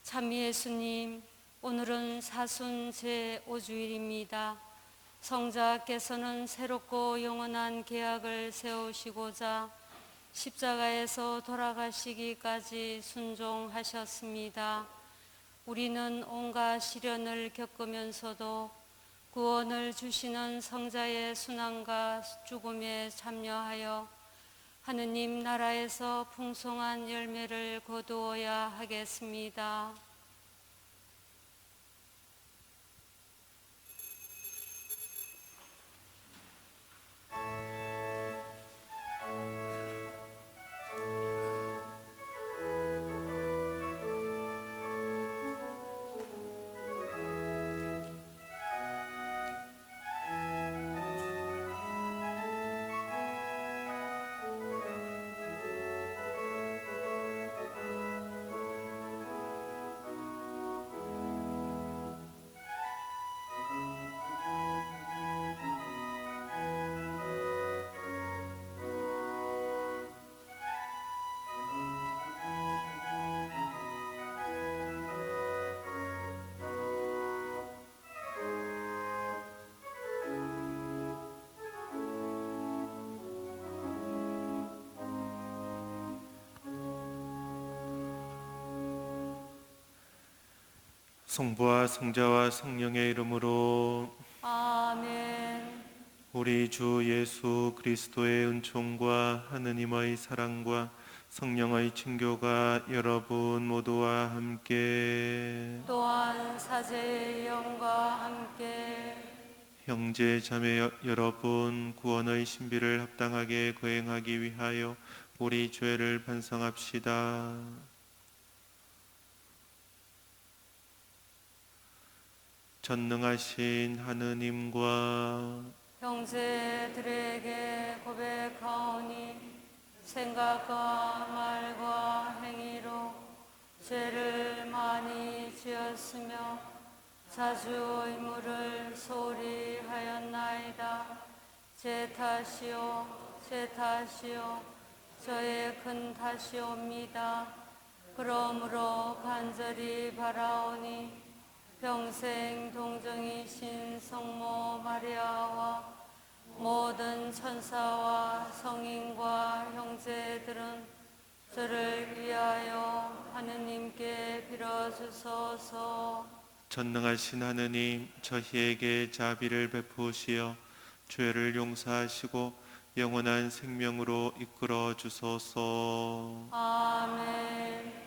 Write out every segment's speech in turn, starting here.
참 예수님, 오늘은 사순 제5주일입니다. 성자께서는 새롭고 영원한 계약을 세우시고자 십자가에서 돌아가시기까지 순종하셨습니다. 우리는 온갖 시련을 겪으면서도 구원을 주시는 성자의 순환과 죽음에 참여하여 하느님 나라에서 풍성한 열매를 거두어야 하겠습니다. 성부와 성자와 성령의 이름으로 아멘. 우리 주 예수 그리스도의 은총과 하느님의 사랑과 성령의 친교가 여러분 모두와 함께 또한 사제의 영과 함께 형제 자매 여러분, 구원의 신비를 합당하게 거행하기 위하여 우리 죄를 반성합시다. 전능하신 하느님과 형제들에게 고백하오니 생각과 말과 행위로 죄를 많이 지었으며 자주 의무를 소홀히 하였나이다. 제 탓이요 저의 큰 탓이옵니다. 그러므로 간절히 바라오니 평생 동정이신 성모 마리아와 모든 천사와 성인과 형제들은 저를 위하여 하느님께 빌어주소서. 전능하신 하느님, 저희에게 자비를 베푸시어 죄를 용서하시고 영원한 생명으로 이끌어 주소서. 아멘.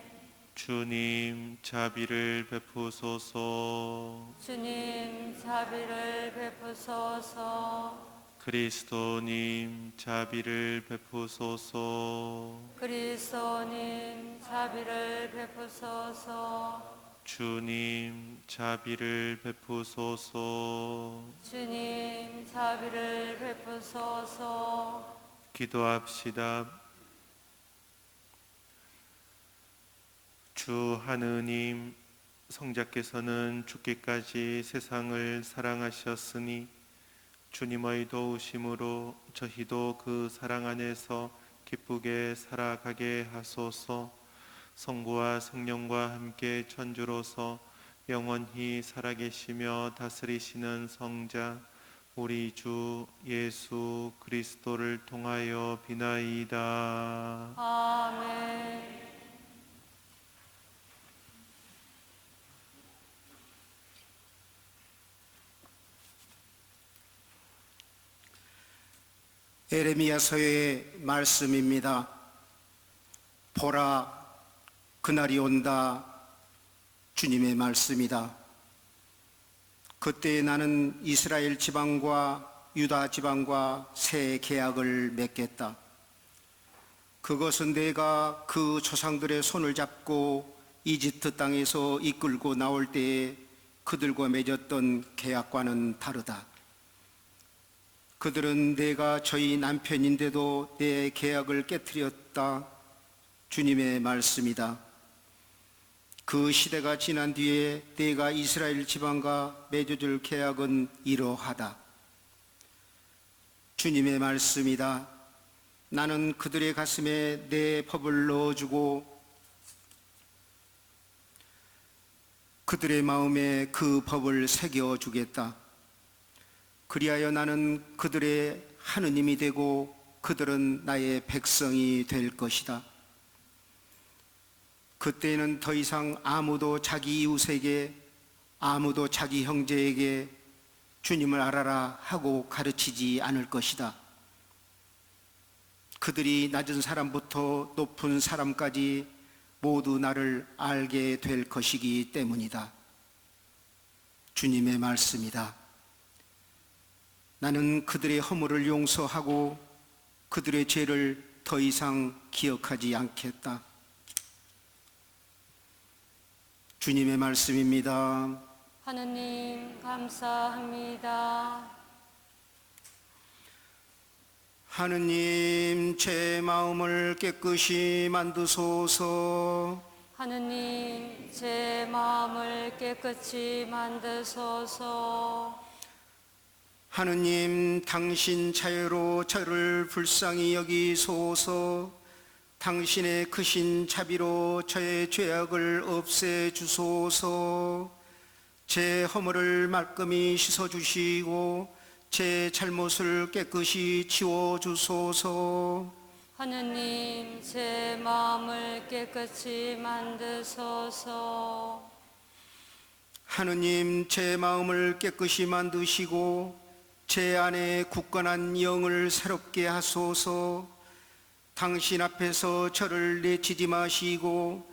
주님, 자비를 베푸소서. 주님, 자비를 베푸소서. 그리스도님, 자비를 베푸소서. 그리스도님, 자비를 베푸소서. 주님, 자비를 베푸소서. 주님, 자비를 베푸소서. 기도합시다. 주 하느님, 성자께서는 죽기까지 세상을 사랑하셨으니 주님의 도우심으로 저희도 그 사랑 안에서 기쁘게 살아가게 하소서. 성부와 성령과 함께 천주로서 영원히 살아계시며 다스리시는 성자 우리 주 예수 그리스도를 통하여 비나이다. 아멘. 에레미야서의 말씀입니다. 보라, 그날이 온다. 주님의 말씀이다. 그때 나는 이스라엘 지방과 유다 지방과 새 계약을 맺겠다. 그것은 내가 그 조상들의 손을 잡고 이집트 땅에서 이끌고 나올 때에 그들과 맺었던 계약과는 다르다. 그들은 내가 저희 남편인데도 내 계약을 깨뜨렸다. 주님의 말씀이다. 그 시대가 지난 뒤에 내가 이스라엘 지방과 맺어줄 계약은 이러하다. 주님의 말씀이다. 나는 그들의 가슴에 내 법을 넣어주고 그들의 마음에 그 법을 새겨주겠다. 그리하여 나는 그들의 하느님이 되고 그들은 나의 백성이 될 것이다. 그때에는 더 이상 아무도 자기 이웃에게, 아무도 자기 형제에게 주님을 알아라 하고 가르치지 않을 것이다. 그들이 낮은 사람부터 높은 사람까지 모두 나를 알게 될 것이기 때문이다. 주님의 말씀이다. 나는 그들의 허물을 용서하고 그들의 죄를 더 이상 기억하지 않겠다. 주님의 말씀입니다. 하느님 감사합니다. 하느님, 제 마음을 깨끗이 만드소서. 하느님 제 마음을 깨끗이 만드소서. 하느님, 당신 자유로 저를 불쌍히 여기소서. 당신의 크신 자비로 저의 죄악을 없애주소서. 제 허물을 말끔히 씻어주시고 제 잘못을 깨끗이 지워주소서. 하느님 제 마음을 깨끗이 만드소서. 하느님, 제 마음을 깨끗이 만드시고 제 안에 굳건한 영을 새롭게 하소서. 당신 앞에서 저를 내치지 마시고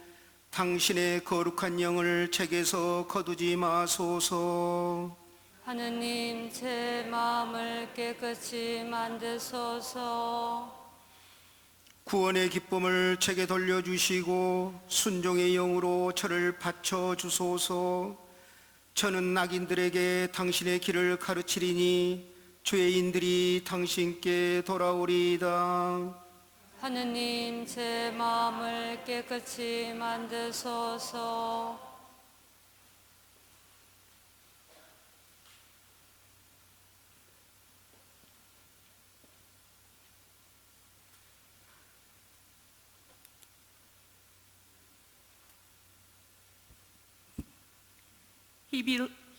당신의 거룩한 영을 제게서 거두지 마소서. 하느님 제 마음을 깨끗이 만드소서. 구원의 기쁨을 제게 돌려주시고 순종의 영으로 저를 바쳐주소서. 저는 악인들에게 당신의 길을 가르치리니 죄인들이 당신께 돌아오리이다. 하느님 제 마음을 깨끗이 만드소서.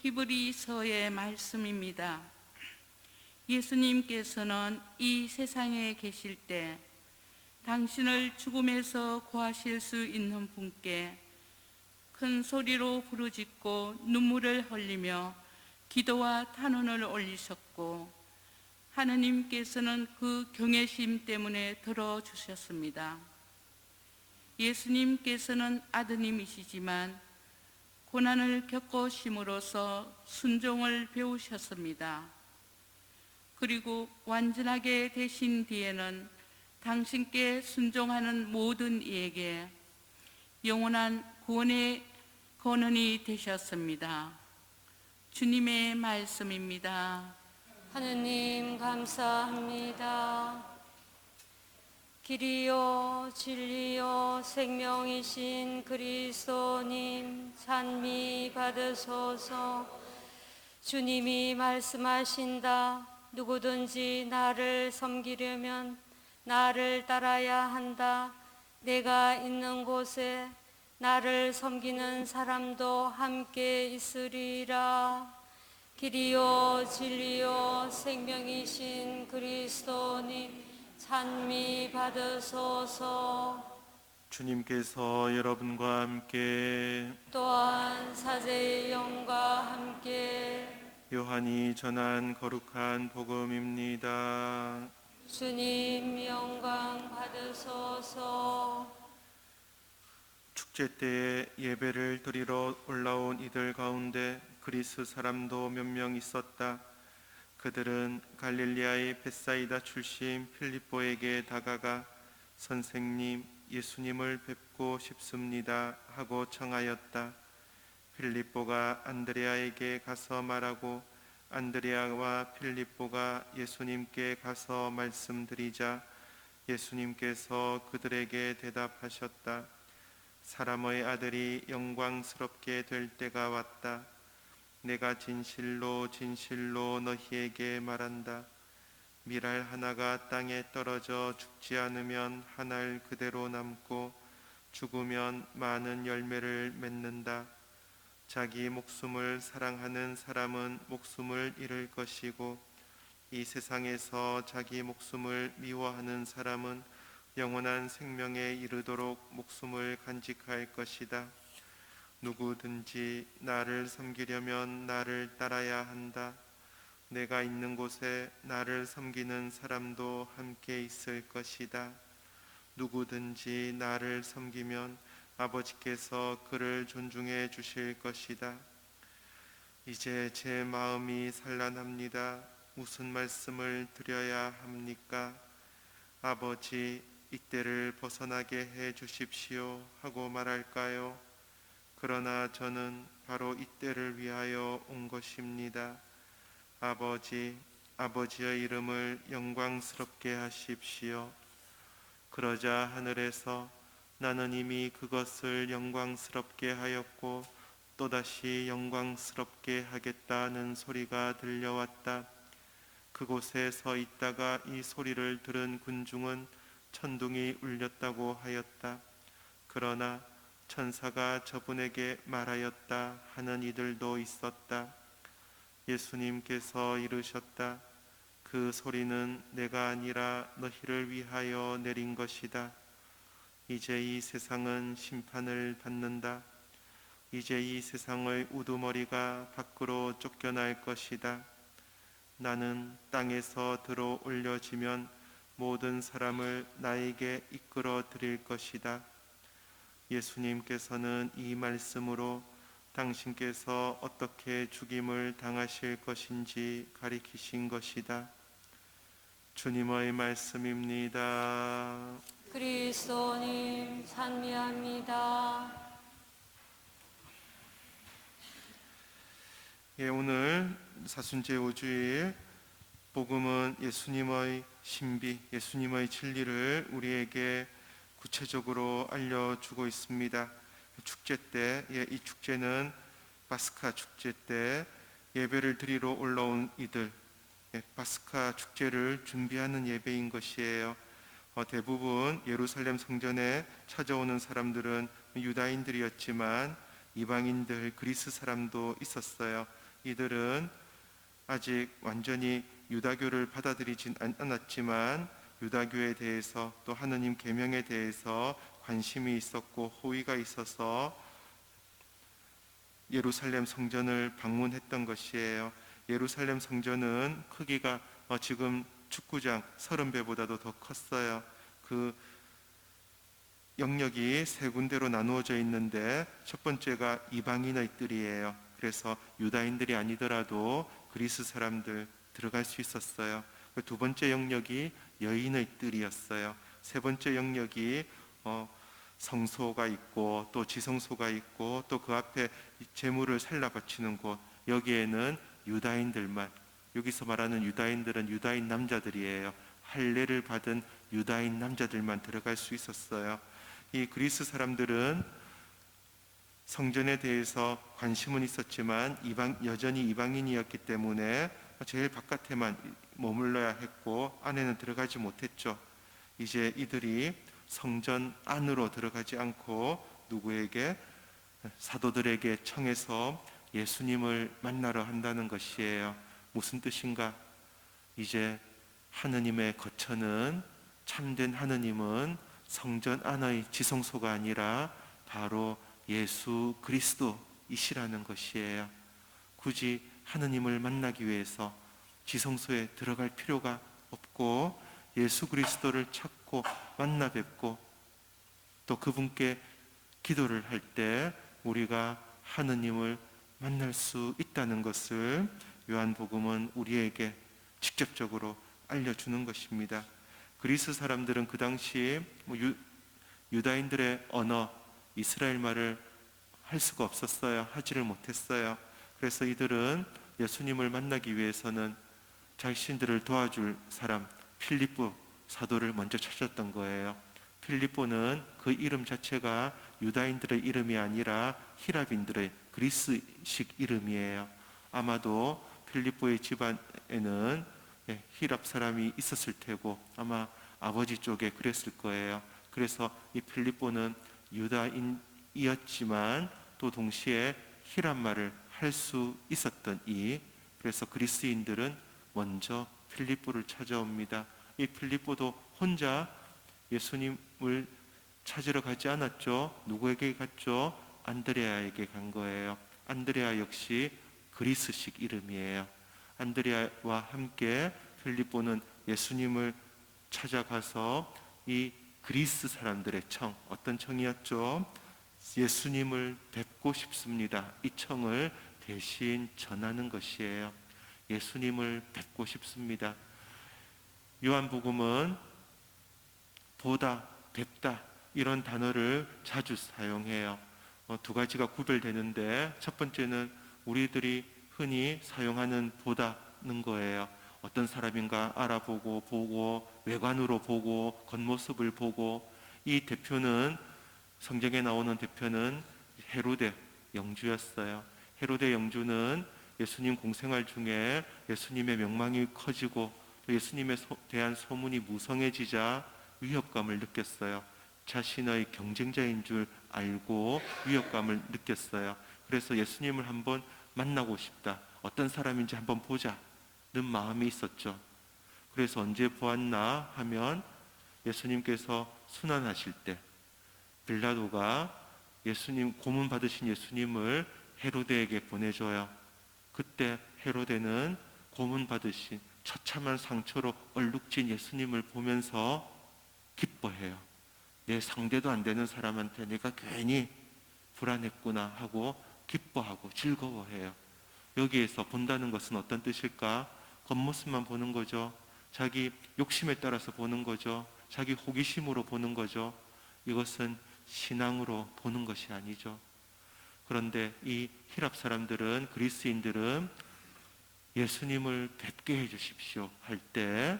히브리서의 말씀입니다. 예수님께서는 이 세상에 계실 때 당신을 죽음에서 구하실 수 있는 분께 큰 소리로 부르짖고 눈물을 흘리며 기도와 탄원을 올리셨고 하느님께서는 그 경외심 때문에 들어주셨습니다. 예수님께서는 아드님이시지만 고난을 겪으심으로써 순종을 배우셨습니다. 그리고 완전하게 되신 뒤에는 당신께 순종하는 모든 이에게 영원한 구원의 권한이 되셨습니다. 주님의 말씀입니다. 하느님 감사합니다. 길이요 진리요 생명이신 그리스도님 찬미 받으소서. 주님이 말씀하신다. 누구든지 나를 섬기려면 나를 따라야 한다. 내가 있는 곳에 나를 섬기는 사람도 함께 있으리라. 길이요 진리요 생명이신 그리스도님 찬미 받으소서. 주님께서 여러분과 함께 또한 사제의 영과 함께 요한이 전한 거룩한 복음입니다. 주님 영광 받으소서. 축제 때에 예배를 드리러 올라온 이들 가운데 그리스 사람도 몇 명 있었다. 그들은 갈릴리아의 벳사이다 출신 필립보에게 다가가 선생님, 예수님을 뵙고 싶습니다 하고 청하였다. 필립보가 안드레아에게 가서 말하고 안드레아와 필립보가 예수님께 가서 말씀드리자 예수님께서 그들에게 대답하셨다. 사람의 아들이 영광스럽게 될 때가 왔다. 내가 진실로 진실로 너희에게 말한다. 밀알 하나가 땅에 떨어져 죽지 않으면 한 알 그대로 남고 죽으면 많은 열매를 맺는다. 자기 목숨을 사랑하는 사람은 목숨을 잃을 것이고 이 세상에서 자기 목숨을 미워하는 사람은 영원한 생명에 이르도록 목숨을 간직할 것이다. 누구든지 나를 섬기려면 나를 따라야 한다. 내가 있는 곳에 나를 섬기는 사람도 함께 있을 것이다. 누구든지 나를 섬기면 아버지께서 그를 존중해 주실 것이다. 이제 제 마음이 산란합니다. 무슨 말씀을 드려야 합니까? 아버지, 이때를 벗어나게 해 주십시오 하고 말할까요? 그러나 저는 바로 이때를 위하여 온 것입니다. 아버지, 아버지의 이름을 영광스럽게 하십시오. 그러자 하늘에서 나는 이미 그것을 영광스럽게 하였고 또다시 영광스럽게 하겠다는 소리가 들려왔다. 그곳에 서 있다가 이 소리를 들은 군중은 천둥이 울렸다고 하였다. 그러나 천사가 저분에게 말하였다 하는 이들도 있었다. 예수님께서 이르셨다. 그 소리는 내가 아니라 너희를 위하여 내린 것이다. 이제 이 세상은 심판을 받는다. 이제 이 세상의 우두머리가 밖으로 쫓겨날 것이다. 나는 땅에서 들어 올려지면 모든 사람을 나에게 이끌어 드릴 것이다. 예수님께서는 이 말씀으로 당신께서 어떻게 죽임을 당하실 것인지 가리키신 것이다. 주님의 말씀입니다. 그리스도님 찬미합니다. 예, 오늘 사순제 5주일 복음은 예수님의 신비, 예수님의 진리를 우리에게 구체적으로 알려주고 있습니다. 축제 때, 이 축제는 파스카 축제 때 예배를 드리러 올라온 이들, 파스카 축제를 준비하는 예배인 것이에요. 대부분 예루살렘 성전에 찾아오는 사람들은 유다인들이었지만 이방인들, 그리스 사람도 있었어요. 이들은 아직 완전히 유다교를 받아들이진 않았지만 유다교에 대해서 또 하느님 계명에 대해서 관심이 있었고 호의가 있어서 예루살렘 성전을 방문했던 것이에요. 예루살렘 성전은 크기가 지금 축구장 30배보다도 더 컸어요. 그 영역이 세 군데로 나누어져 있는데 첫 번째가 이방인의 뜰이에요. 그래서 유다인들이 아니더라도 그리스 사람들 들어갈 수 있었어요. 두 번째 영역이 여인의 뜰이었어요. 세 번째 영역이 성소가 있고 또 지성소가 있고 또 그 앞에 제물을 살라 바치는 곳, 여기에는 유다인들만, 여기서 말하는 유다인들은 유다인 남자들이에요. 할례를 받은 유다인 남자들만 들어갈 수 있었어요. 이 그리스 사람들은 성전에 대해서 관심은 있었지만 여전히 이방인이었기 때문에 제일 바깥에만 머물러야 했고 안에는 들어가지 못했죠. 이제 이들이 성전 안으로 들어가지 않고 누구에게? 사도들에게 청해서 예수님을 만나러 한다는 것이에요. 무슨 뜻인가? 이제 하느님의 거처는, 참된 하느님은 성전 안의 지성소가 아니라 바로 예수 그리스도이시라는 것이에요. 굳이 하느님을 만나기 위해서 지성소에 들어갈 필요가 없고 예수 그리스도를 찾고 만나 뵙고 또 그분께 기도를 할 때 우리가 하느님을 만날 수 있다는 것을 요한복음은 우리에게 직접적으로 알려주는 것입니다. 그리스 사람들은 그 당시 유다인들의 언어 이스라엘 말을 할 수가 없었어요. 하지를 못했어요. 그래서 이들은 예수님을 만나기 위해서는 자신들을 도와줄 사람 필립보 사도를 먼저 찾았던 거예요. 필립보는 그 이름 자체가 유다인들의 이름이 아니라 히랍인들의 그리스식 이름이에요. 아마도 필립보의 집안에는 히랍 사람이 있었을 테고 아마 아버지 쪽에 그랬을 거예요. 그래서 이 필립보는 유다인이었지만 또 동시에 히랍 말을 할 수 있었던 그래서 그리스인들은 먼저 필리포를 찾아옵니다. 이 필리포도 혼자 예수님을 찾으러 가지 않았죠. 누구에게 갔죠? 안드레아에게 간 거예요. 안드레아 역시 그리스식 이름이에요. 안드레아와 함께 필리포는 예수님을 찾아가서 이 그리스 사람들의 청, 어떤 청이었죠? 예수님을 뵙고 싶습니다. 이 청을 대신 전하는 것이에요. 예수님을 뵙고 싶습니다. 요한복음은 보다, 뵙다 이런 단어를 자주 사용해요. 두 가지가 구별되는데 첫 번째는 우리들이 흔히 사용하는 보다는 거예요. 어떤 사람인가 알아보고 보고 외관으로 보고 겉모습을 보고 이 대표는 성경에 나오는 대표는 헤로데 영주였어요. 헤로데 영주는 예수님 공생활 중에 예수님의 명망이 커지고 또 예수님에 대한 소문이 무성해지자 위협감을 느꼈어요. 자신의 경쟁자인 줄 알고 위협감을 느꼈어요. 그래서 예수님을 한번 만나고 싶다. 어떤 사람인지 한번 보자는 마음이 있었죠. 그래서 언제 보았나 하면 예수님께서 순환하실 때 빌라도가 예수님 고문 받으신 예수님을 헤로데에게 보내줘요. 그때 헤로데는 고문 받으신 처참한 상처로 얼룩진 예수님을 보면서 기뻐해요. 내 상대도 안 되는 사람한테 내가 괜히 불안했구나 하고 기뻐하고 즐거워해요. 여기에서 본다는 것은 어떤 뜻일까? 겉모습만 보는 거죠. 자기 욕심에 따라서 보는 거죠. 자기 호기심으로 보는 거죠. 이것은 신앙으로 보는 것이 아니죠. 그런데 이 히랍 사람들은, 그리스인들은 예수님을 뵙게 해주십시오 할 때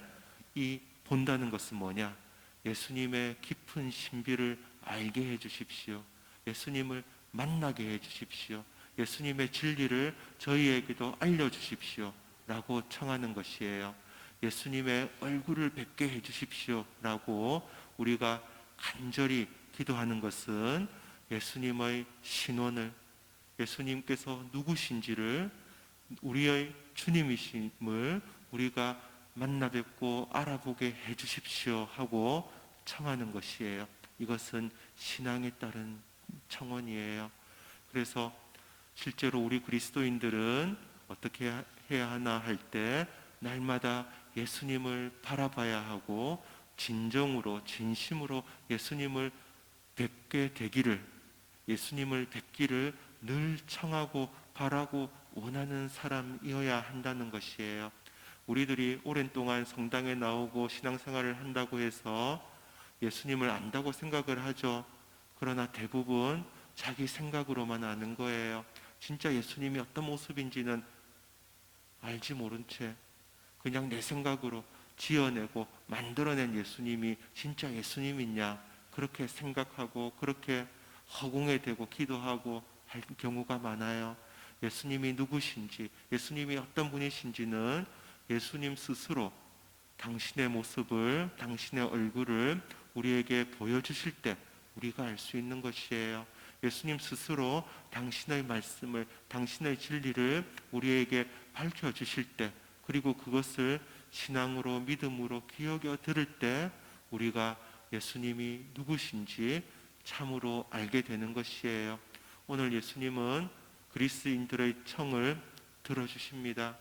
이 본다는 것은 뭐냐? 예수님의 깊은 신비를 알게 해주십시오. 예수님을 만나게 해주십시오. 예수님의 진리를 저희에게도 알려주십시오 라고 청하는 것이에요. 예수님의 얼굴을 뵙게 해주십시오 라고 우리가 간절히 기도하는 것은 예수님의 신원을, 예수님께서 누구신지를, 우리의 주님이심을 우리가 만나 뵙고 알아보게 해주십시오 하고 청하는 것이에요. 이것은 신앙에 따른 청원이에요. 그래서 실제로 우리 그리스도인들은 어떻게 해야 하나 할 때 날마다 예수님을 바라봐야 하고 진정으로 진심으로 예수님을 뵙게 되기를, 예수님을 뵙기를 늘 청하고 바라고 원하는 사람이어야 한다는 것이에요. 우리들이 오랜 동안 성당에 나오고 신앙생활을 한다고 해서 예수님을 안다고 생각을 하죠. 그러나 대부분 자기 생각으로만 아는 거예요. 진짜 예수님이 어떤 모습인지는 알지 모른 채 그냥 내 생각으로 지어내고 만들어낸 예수님이 진짜 예수님이냐 그렇게 생각하고 그렇게 허공에 대고 기도하고 할 경우가 많아요. 예수님이 누구신지, 예수님이 어떤 분이신지는 예수님 스스로 당신의 모습을, 당신의 얼굴을 우리에게 보여주실 때 우리가 알 수 있는 것이에요. 예수님 스스로 당신의 말씀을, 당신의 진리를 우리에게 밝혀주실 때, 그리고 그것을 신앙으로 믿음으로 기억여 들을 때 우리가 예수님이 누구신지 참으로 알게 되는 것이에요. 오늘 예수님은 그리스인들의 청을 들어주십니다.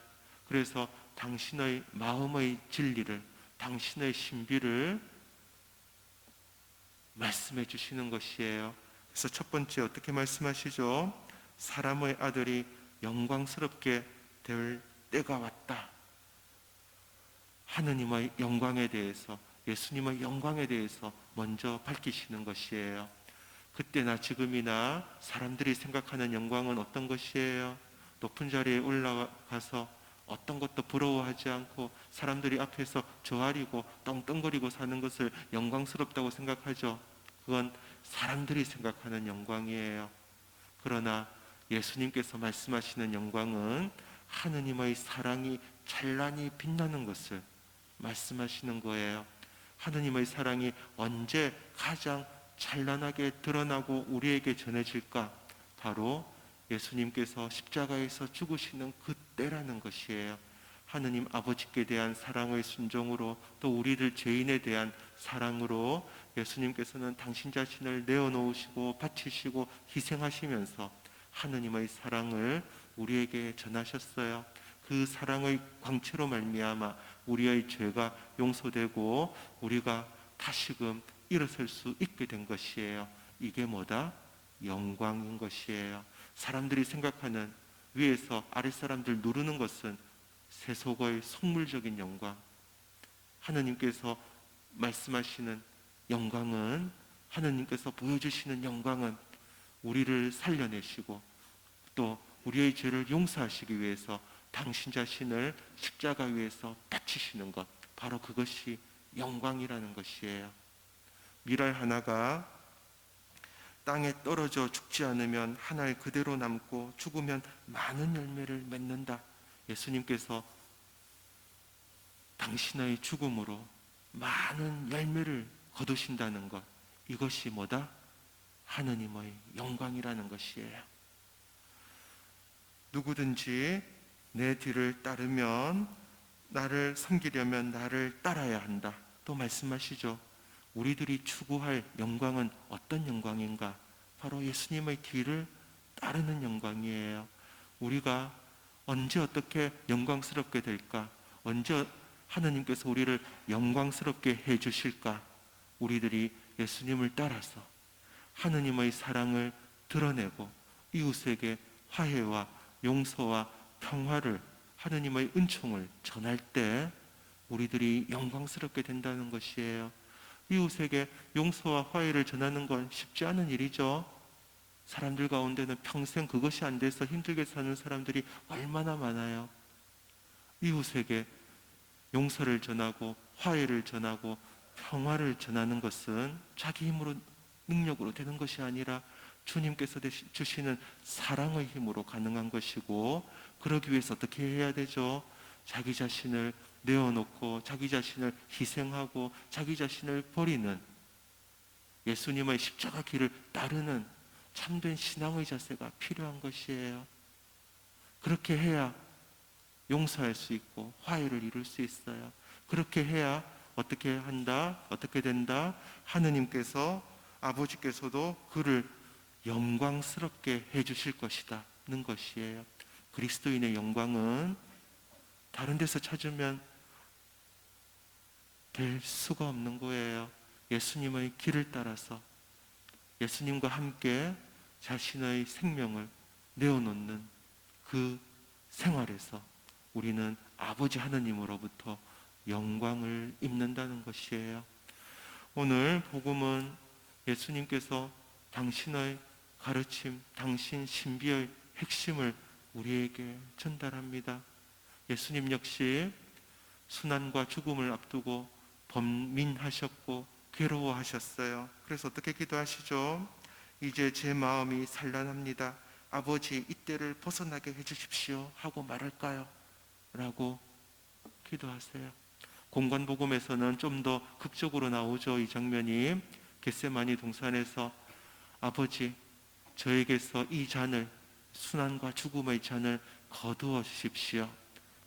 그래서 당신의 마음의 진리를, 당신의 신비를 말씀해 주시는 것이에요. 그래서 첫 번째 어떻게 말씀하시죠? 사람의 아들이 영광스럽게 될 때가 왔다. 하느님의 영광에 대해서, 예수님의 영광에 대해서 먼저 밝히시는 것이에요. 그때나 지금이나 사람들이 생각하는 영광은 어떤 것이에요? 높은 자리에 올라가서 어떤 것도 부러워하지 않고 사람들이 앞에서 저아리고 떵떵거리고 사는 것을 영광스럽다고 생각하죠. 그건 사람들이 생각하는 영광이에요. 그러나 예수님께서 말씀하시는 영광은 하느님의 사랑이 찬란히 빛나는 것을 말씀하시는 거예요. 하느님의 사랑이 언제 가장 찬란하게 드러나고 우리에게 전해질까? 바로 예수님께서 십자가에서 죽으시는 그때라는 것이에요. 하느님 아버지께 대한 사랑의 순종으로 또 우리들 죄인에 대한 사랑으로 예수님께서는 당신 자신을 내어놓으시고 바치시고 희생하시면서 하느님의 사랑을 우리에게 전하셨어요. 그 사랑의 광채로 말미암아 우리의 죄가 용서되고 우리가 다시금 일어설 수 있게 된 것이에요. 이게 뭐다? 영광인 것이에요. 사람들이 생각하는 위에서 아랫사람들 누르는 것은 세속의 속물적인 영광, 하느님께서 말씀하시는 영광은, 하느님께서 보여주시는 영광은 우리를 살려내시고 또 우리의 죄를 용서하시기 위해서 당신 자신을 십자가 위에서 바치시는 것, 바로 그것이 영광이라는 것이에요. 밀알 하나가 땅에 떨어져 죽지 않으면 한 알 그대로 남고 죽으면 많은 열매를 맺는다. 예수님께서 당신의 죽음으로 많은 열매를 거두신다는 것, 이것이 뭐다? 하느님의 영광이라는 것이에요. 누구든지 내 뒤를 따르면, 나를 섬기려면 나를 따라야 한다. 또 말씀하시죠. 우리들이 추구할 영광은 어떤 영광인가? 바로 예수님의 뒤를 따르는 영광이에요. 우리가 언제 어떻게 영광스럽게 될까? 언제 하느님께서 우리를 영광스럽게 해주실까? 우리들이 예수님을 따라서 하느님의 사랑을 드러내고 이웃에게 화해와 용서와 평화를, 하느님의 은총을 전할 때 우리들이 영광스럽게 된다는 것이에요. 이웃에게 용서와 화해를 전하는 건 쉽지 않은 일이죠. 사람들 가운데는 평생 그것이 안 돼서 힘들게 사는 사람들이 얼마나 많아요. 이웃에게 용서를 전하고 화해를 전하고 평화를 전하는 것은 자기 힘으로, 능력으로 되는 것이 아니라 주님께서 주시는 사랑의 힘으로 가능한 것이고, 그러기 위해서 어떻게 해야 되죠? 자기 자신을 내어놓고 자기 자신을 희생하고 자기 자신을 버리는, 예수님의 십자가 길을 따르는 참된 신앙의 자세가 필요한 것이에요. 그렇게 해야 용서할 수 있고 화해를 이룰 수 있어요. 그렇게 해야 어떻게 한다? 어떻게 된다? 하느님께서, 아버지께서도 그를 영광스럽게 해주실 것이다는 것이에요. 그리스도인의 영광은 다른 데서 찾으면 될 수가 없는 거예요. 예수님의 길을 따라서 예수님과 함께 자신의 생명을 내어놓는 그 생활에서 우리는 아버지 하느님으로부터 영광을 입는다는 것이에요. 오늘 복음은 예수님께서 당신의 가르침, 당신 신비의 핵심을 우리에게 전달합니다. 예수님 역시 순환과 죽음을 앞두고 번민하셨고 괴로워하셨어요. 그래서 어떻게 기도하시죠? 이제 제 마음이 산란합니다. 아버지, 이때를 벗어나게 해주십시오 하고 말할까요? 라고 기도하세요. 공관복음에서는 좀 더 극적으로 나오죠. 이 장면이 겟세마니 동산에서 아버지, 저에게서 이 잔을, 순환과 죽음의 잔을 거두어 주십시오.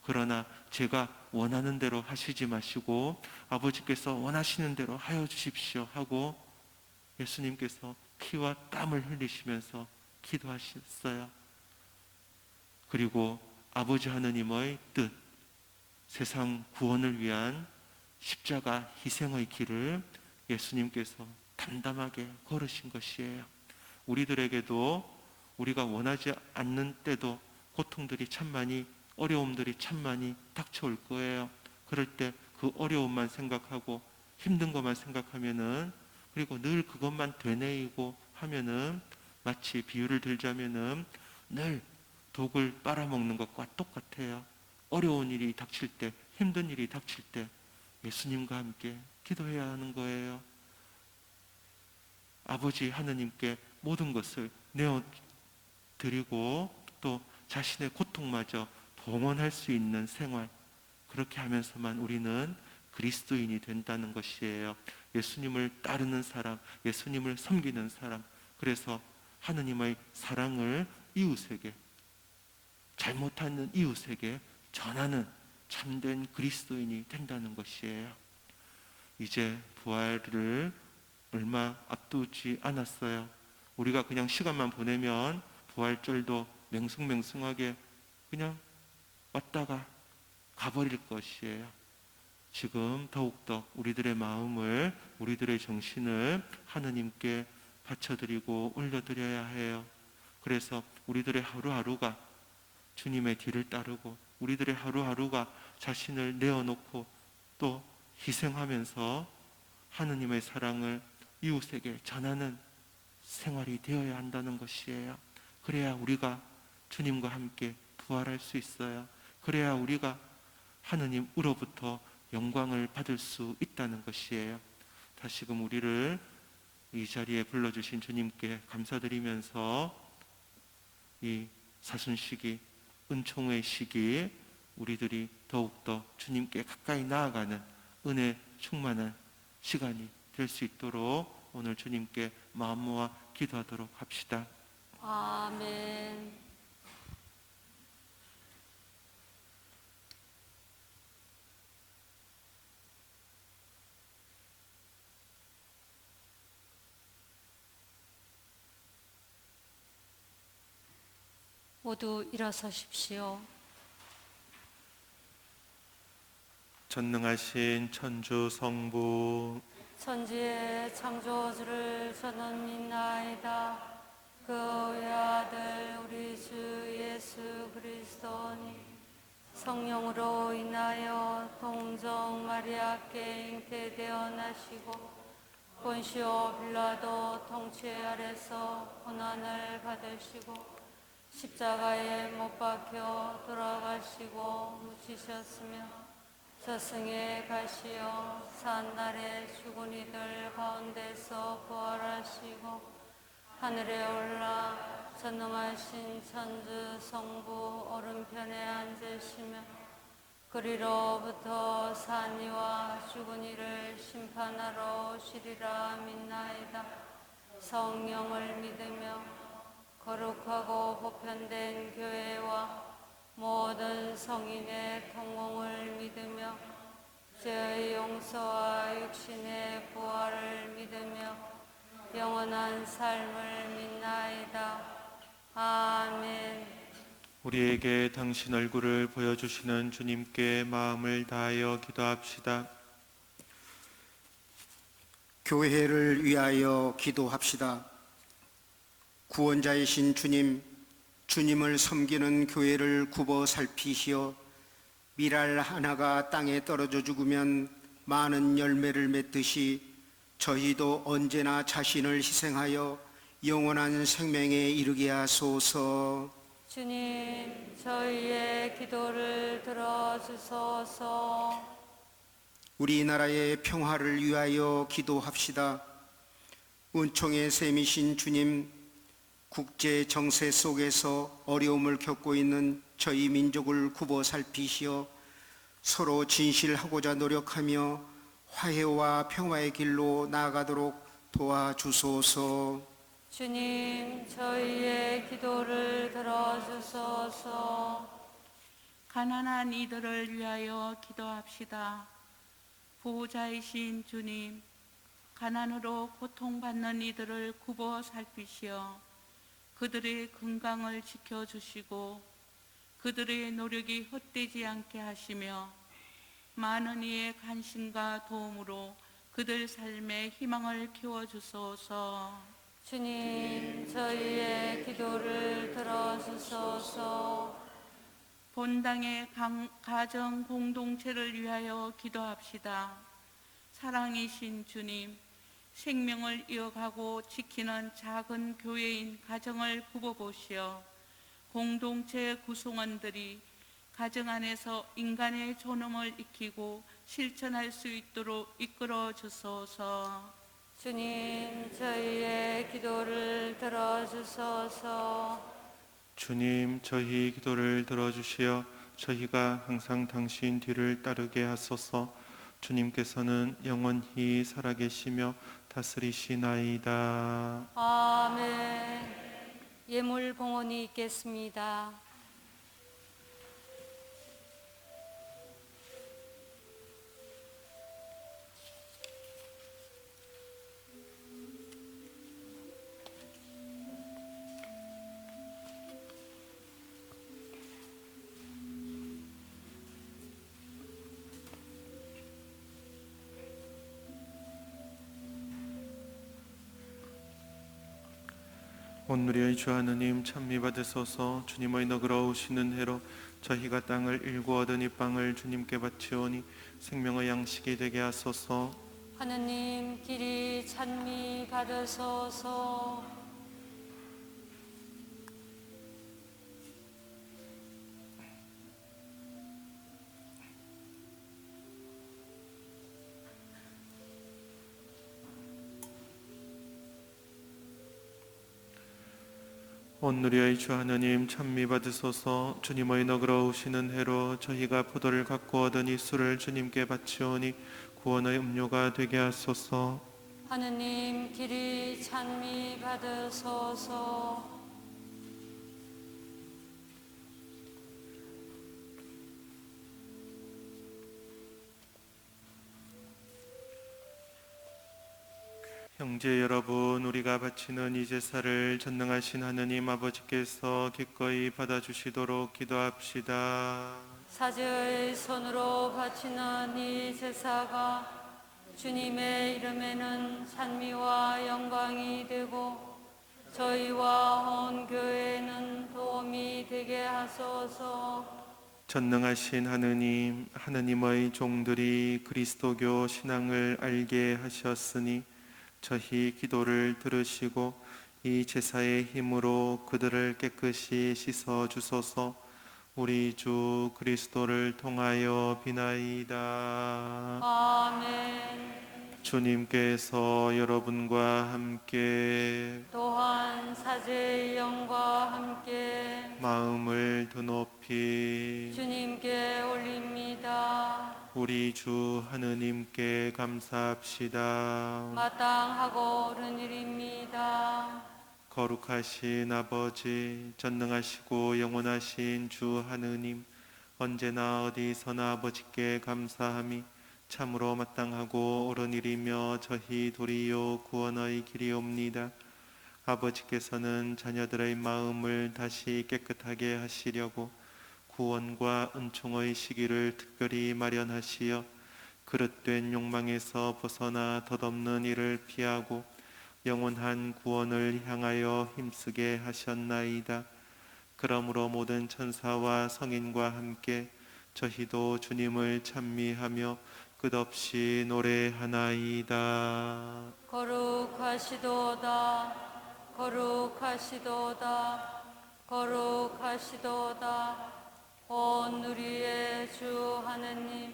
그러나 제가 원하는 대로 하시지 마시고 아버지께서 원하시는 대로 하여 주십시오 하고 예수님께서 피와 땀을 흘리시면서 기도하셨어요. 그리고 아버지 하느님의 뜻, 세상 구원을 위한 십자가 희생의 길을 예수님께서 담담하게 걸으신 것이에요. 우리들에게도 우리가 원하지 않는 때도 고통들이 참 많이, 어려움들이 참 많이 닥쳐올 거예요. 그럴 때 그 어려움만 생각하고 힘든 것만 생각하면은, 그리고 늘 그것만 되뇌이고 하면은 마치 비유를 들자면은 늘 독을 빨아먹는 것과 똑같아요. 어려운 일이 닥칠 때, 힘든 일이 닥칠 때 예수님과 함께 기도해야 하는 거예요. 아버지 하느님께 모든 것을 내어드리고 또 자신의 고통마저 봉헌할 수 있는 생활, 그렇게 하면서만 우리는 그리스도인이 된다는 것이에요. 예수님을 따르는 사람, 예수님을 섬기는 사람, 그래서 하느님의 사랑을 이웃에게, 잘못하는 이웃에게 전하는 참된 그리스도인이 된다는 것이에요. 이제 부활을 얼마 앞두지 않았어요. 우리가 그냥 시간만 보내면 부활절도 맹숭맹숭하게 그냥 왔다가 가버릴 것이에요. 지금 더욱더 우리들의 마음을, 우리들의 정신을 하느님께 바쳐드리고 올려드려야 해요. 그래서 우리들의 하루하루가 주님의 뒤를 따르고, 우리들의 하루하루가 자신을 내어놓고 또 희생하면서 하느님의 사랑을 이웃에게 전하는 생활이 되어야 한다는 것이에요. 그래야 우리가 주님과 함께 부활할 수 있어요. 그래야 우리가 하느님으로부터 영광을 받을 수 있다는 것이에요. 다시금 우리를 이 자리에 불러주신 주님께 감사드리면서 이 사순시기, 은총의 시기, 우리들이 더욱더 주님께 가까이 나아가는 은혜 충만한 시간이 될 수 있도록 오늘 주님께 마음 모아 기도하도록 합시다. 아멘. 모두 일어서십시오. 전능하신 천주 성부, 천지의 창조주를 저는 믿나이다. 그 외아들 우리 주 예수 그리스도니 성령으로 인하여 동정 마리아께 잉태되어 나시고 본시오 빌라도 통치 아래서 고난을 받으시고 십자가에 못 박혀 돌아가시고 묻히셨으며 저승에 가시어 산날에 죽은 이들 가운데서 부활하시고 하늘에 올라 전능하신 천주 성부 오른편에 앉으시며 그리로부터 산 이와 죽은 이를 심판하러 오시리라 믿나이다. 성령을 믿으며 거룩하고 보편된 교회와 모든 성인의 통공을 믿으며 죄의 용서와 육신의 부활을 믿으며 영원한 삶을 믿나이다. 아멘. 우리에게 당신 얼굴을 보여주시는 주님께 마음을 다하여 기도합시다. 교회를 위하여 기도합시다. 구원자이신 주님, 주님을 섬기는 교회를 굽어 살피시어 밀알 하나가 땅에 떨어져 죽으면 많은 열매를 맺듯이 저희도 언제나 자신을 희생하여 영원한 생명에 이르게 하소서. 주님, 저희의 기도를 들어주소서. 우리나라의 평화를 위하여 기도합시다. 은총의 셈이신 주님, 국제 정세 속에서 어려움을 겪고 있는 저희 민족을 굽어 살피시어 서로 진실하고자 노력하며 화해와 평화의 길로 나아가도록 도와주소서. 주님, 저희의 기도를 들어주소서. 가난한 이들을 위하여 기도합시다. 보호자이신 주님, 가난으로 고통받는 이들을 굽어 살피시어 그들의 건강을 지켜주시고 그들의 노력이 헛되지 않게 하시며 많은 이의 관심과 도움으로 그들 삶에 희망을 키워주소서. 주님, 저희의 기도를 들어주소서. 본당의 가정 공동체를 위하여 기도합시다. 사랑이신 주님, 생명을 이어가고 지키는 작은 교회인 가정을 굽어보시어 공동체 구성원들이 가정 안에서 인간의 존엄을 익히고 실천할 수 있도록 이끌어 주소서. 주님, 저희의 기도를 들어주소서. 주님, 저희 기도를 들어주시어 저희가 항상 당신 뒤를 따르게 하소서. 주님께서는 영원히 살아계시며 다스리시나이다. 아멘. 예물 봉헌이 있겠습니다. 온누리의 주 하느님 찬미 받으소서. 주님의 너그러우시는 해로 저희가 땅을 일구 얻은 이 빵을 주님께 바치오니 생명의 양식이 되게 하소서. 하느님 길이 찬미 받으소서. 온누리의 주 하느님 찬미 받으소서. 주님의 너그러우시는 해로 저희가 포도를 갖고 얻은 이 술을 주님께 바치오니 구원의 음료가 되게 하소서. 하느님 길이 찬미 받으소서. 형제 여러분, 우리가 바치는 이 제사를 전능하신 하느님 아버지께서 기꺼이 받아주시도록 기도합시다. 사제의 손으로 바치는 이 제사가 주님의 이름에는 찬미와 영광이 되고 저희와 온 교회에는 도움이 되게 하소서. 전능하신 하느님, 하느님의 종들이 그리스도교 신앙을 알게 하셨으니 저희 기도를 들으시고 이 제사의 힘으로 그들을 깨끗이 씻어 주소서. 우리 주 그리스도를 통하여 비나이다. 아멘. 주님께서 여러분과 함께 또한 사제의 영과 함께 마음을 드높이 주님께 올립니다. 우리 주 하느님께 감사합시다. 마땅하고 옳은 일입니다. 거룩하신 아버지, 전능하시고 영원하신 주 하느님, 언제나 어디서나 아버지께 감사함이 참으로 마땅하고 옳은 일이며 저희 도리요 구원의 길이옵니다. 아버지께서는 자녀들의 마음을 다시 깨끗하게 하시려고 구원과 은총의 시기를 특별히 마련하시어 그릇된 욕망에서 벗어나 덧없는 일을 피하고 영원한 구원을 향하여 힘쓰게 하셨나이다. 그러므로 모든 천사와 성인과 함께 저희도 주님을 찬미하며 끝없이 노래하나이다. 거룩하시도다. 거룩하시도다. 거룩하시도다. 온 우리의 주 하느님,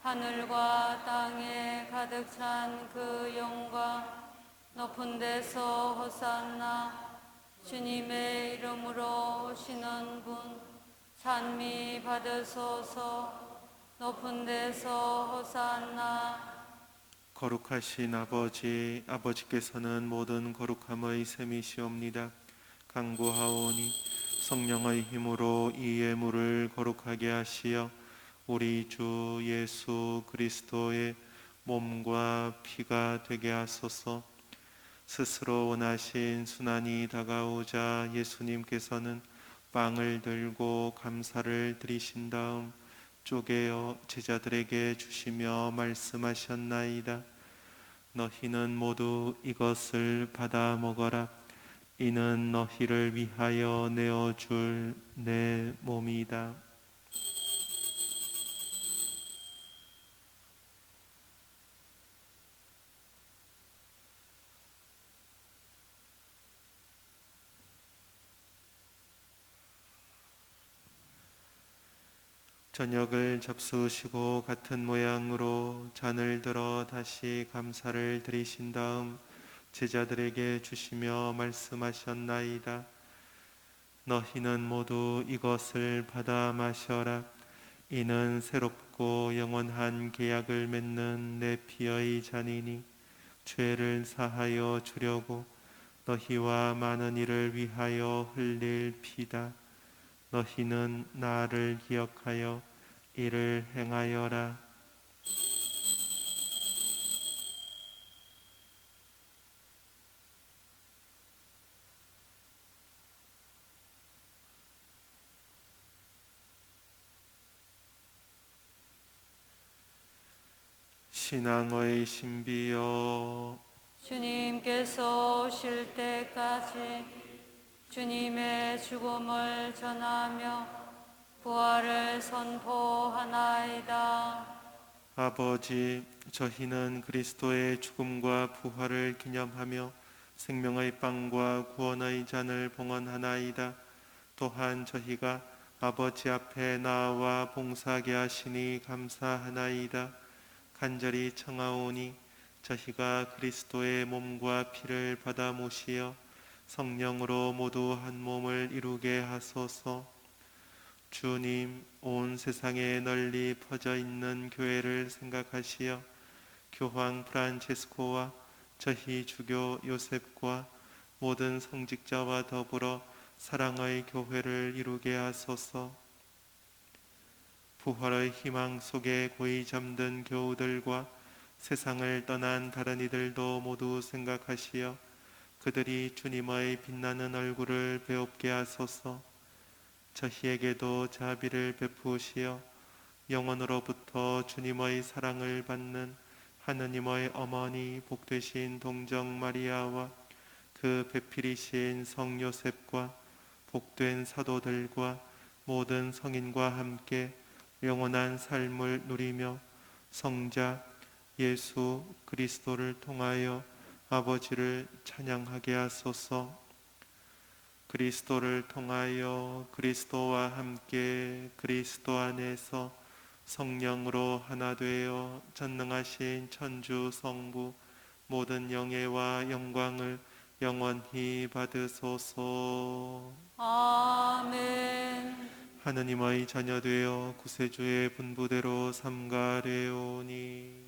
하늘과 땅에 가득 찬 그 영광, 높은 데서 호산나. 주님의 이름으로 오시는 분 찬미 받으소서. 높은 데서 호산나. 거룩하신 아버지, 아버지께서는 모든 거룩함의 셈이시옵니다. 간구하오니 성령의 힘으로 이 예물을 거룩하게 하시어 우리 주 예수 그리스도의 몸과 피가 되게 하소서. 스스로 원하신 순환이 다가오자 예수님께서는 빵을 들고 감사를 드리신 다음 쪼개어 제자들에게 주시며 말씀하셨나이다. 너희는 모두 이것을 받아 먹어라. 이는 너희를 위하여 내어줄 내 몸이다. 저녁을 잡수시고 같은 모양으로 잔을 들어 다시 감사를 드리신 다음 제자들에게 주시며 말씀하셨나이다. 너희는 모두 이것을 받아 마셔라. 이는 새롭고 영원한 계약을 맺는 내 피의 잔이니 죄를 사하여 주려고 너희와 많은 이를 위하여 흘릴 피다. 너희는 나를 기억하여 이를 행하여라. 신앙의 신비여, 주님께서 오실 때까지 주님의 죽음을 전하며 부활을 선포하나이다. 아버지, 저희는 그리스도의 죽음과 부활을 기념하며 생명의 빵과 구원의 잔을 봉헌하나이다. 또한 저희가 아버지 앞에 나와 봉사하게 하시니 감사하나이다. 간절히 청하오니 저희가 그리스도의 몸과 피를 받아 모시어 성령으로 모두 한 몸을 이루게 하소서. 주님, 온 세상에 널리 퍼져 있는 교회를 생각하시어 교황 프란체스코와 저희 주교 요셉과 모든 성직자와 더불어 사랑의 교회를 이루게 하소서. 부활의 희망 속에 고이 잠든 교우들과 세상을 떠난 다른 이들도 모두 생각하시어 그들이 주님의 빛나는 얼굴을 배웁게 하소서. 저희에게도 자비를 베푸시어 영원으로부터 주님의 사랑을 받는 하느님의 어머니 복되신 동정 마리아와 그 배필이신 성 요셉과 복된 사도들과 모든 성인과 함께 영원한 삶을 누리며 성자 예수 그리스도를 통하여 아버지를 찬양하게 하소서. 그리스도를 통하여 그리스도와 함께 그리스도 안에서 성령으로 하나 되어 전능하신 천주 성부 모든 영예와 영광을 영원히 받으소서. 아멘. 하느님의 자녀 되어 구세주의 분부대로 삼가되오니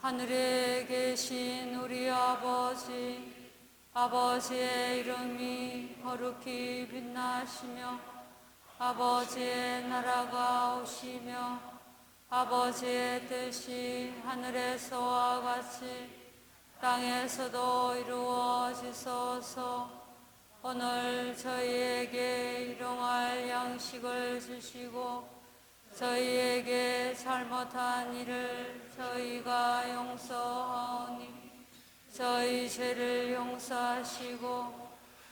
하늘에 계신 우리 아버지, 아버지의 이름이 거룩히 빛나시며 아버지의 나라가 오시며 아버지의 뜻이 하늘에서와 같이 땅에서도 이루어지소서. 오늘 저희에게 일용할 양식을 주시고 저희에게 잘못한 일을 저희가 용서하오니 저희 죄를 용서하시고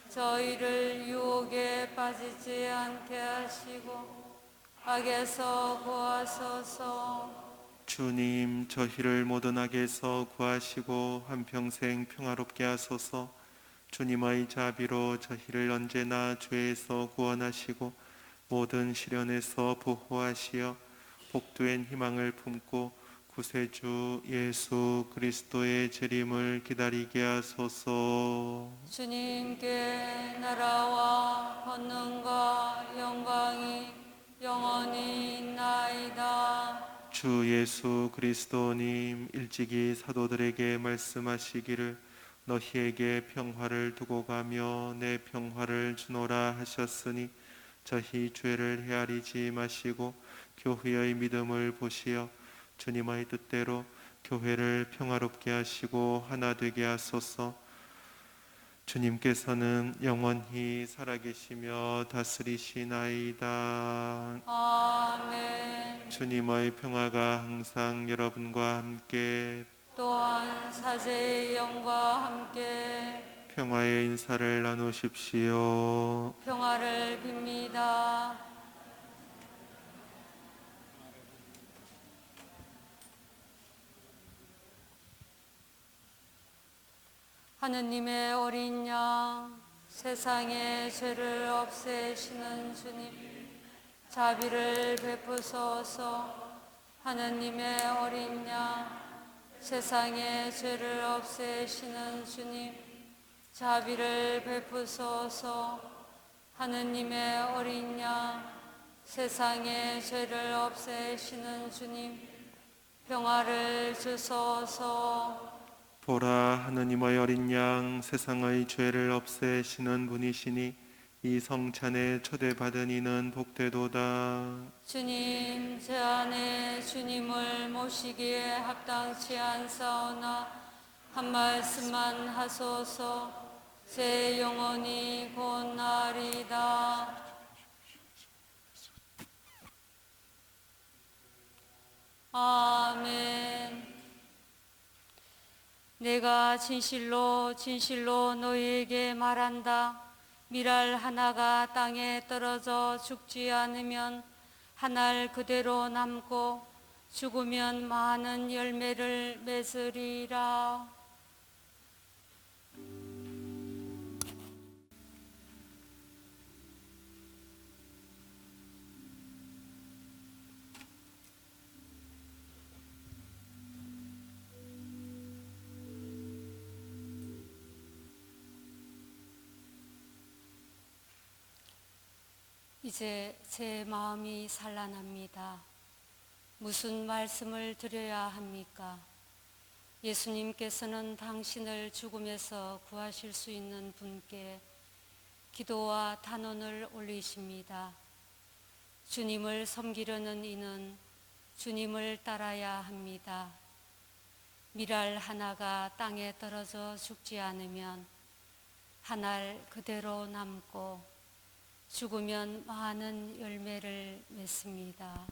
저희를 유혹에 빠지지 않게 하시고 악에서 구하소서. 주님, 저희를 모든 악에서 구하시고 한평생 평화롭게 하소서. 주님의 자비로 저희를 언제나 죄에서 구원하시고 모든 시련에서 보호하시어 복된 희망을 품고 구세주 예수 그리스도의 재림을 기다리게 하소서. 주님께 나라와 권능과 영광이 영원히 있나이다. 주 예수 그리스도님, 일찍이 사도들에게 말씀하시기를 너희에게 평화를 두고 가며 내 평화를 주노라 하셨으니 저희 죄를 헤아리지 마시고 교회의 믿음을 보시어 주님의 뜻대로 교회를 평화롭게 하시고 하나 되게 하소서. 주님께서는 영원히 살아계시며 다스리시나이다. 아멘. 주님의 평화가 항상 여러분과 함께 또한 사제의 영과 함께 평화의 인사를 나누십시오. 평화를 빕니다. 하느님의 어린 양, 세상의 죄를 없애시는 주님, 자비를 베푸소서. 하느님의 어린 양, 세상의 죄를 없애시는 주님, 자비를 베푸소서. 하느님의 어린 양, 세상의 죄를 없애시는 주님, 평화를 주소서. 보라, 하느님의 어린 양, 세상의 죄를 없애시는 분이시니 이 성찬에 초대받은 이는 복되도다. 주님, 제 안에 주님을 모시기에 합당치 않사오나 한 말씀만 하소서. 제 영혼이 곧 나리다. 아멘. 내가 진실로 진실로 너희에게 말한다. 밀알 하나가 땅에 떨어져 죽지 않으면 한 알 그대로 남고 죽으면 많은 열매를 맺으리라. 이제 제 마음이 산란합니다. 무슨 말씀을 드려야 합니까? 예수님께서는 당신을 죽음에서 구하실 수 있는 분께 기도와 단언을 올리십니다. 주님을 섬기려는 이는 주님을 따라야 합니다. 밀알 하나가 땅에 떨어져 죽지 않으면 한 알 그대로 남고 죽으면 많은 열매를 맺습니다.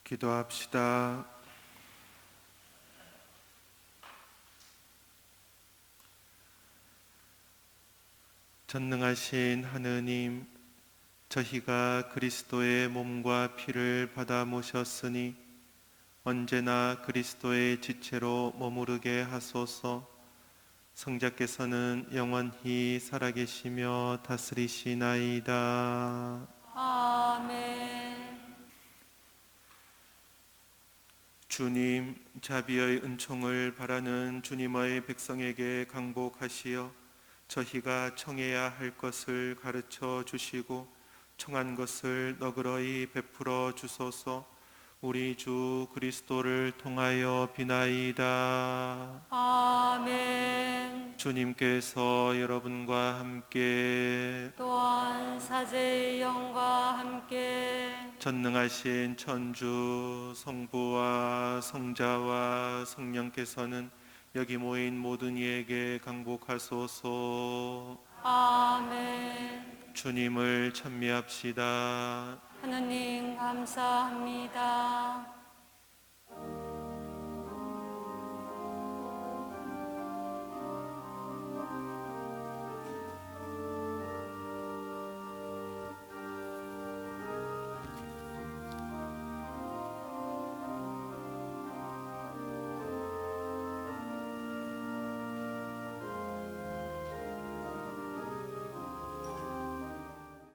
기도합시다. 전능하신 하느님, 저희가 그리스도의 몸과 피를 받아 모셨으니 언제나 그리스도의 지체로 머무르게 하소서. 성자께서는 영원히 살아계시며 다스리시나이다. 아멘. 주님, 자비의 은총을 바라는 주님의 백성에게 강복하시어 저희가 청해야 할 것을 가르쳐 주시고 청한 것을 너그러이 베풀어 주소서. 우리 주 그리스도를 통하여 비나이다. 아멘. 주님께서 여러분과 함께 또한 사제의 영과 함께 전능하신 천주 성부와 성자와 성령께서는 여기 모인 모든 이에게 강복하소서. 아멘. 주님을 찬미합시다. 하느님 감사합니다.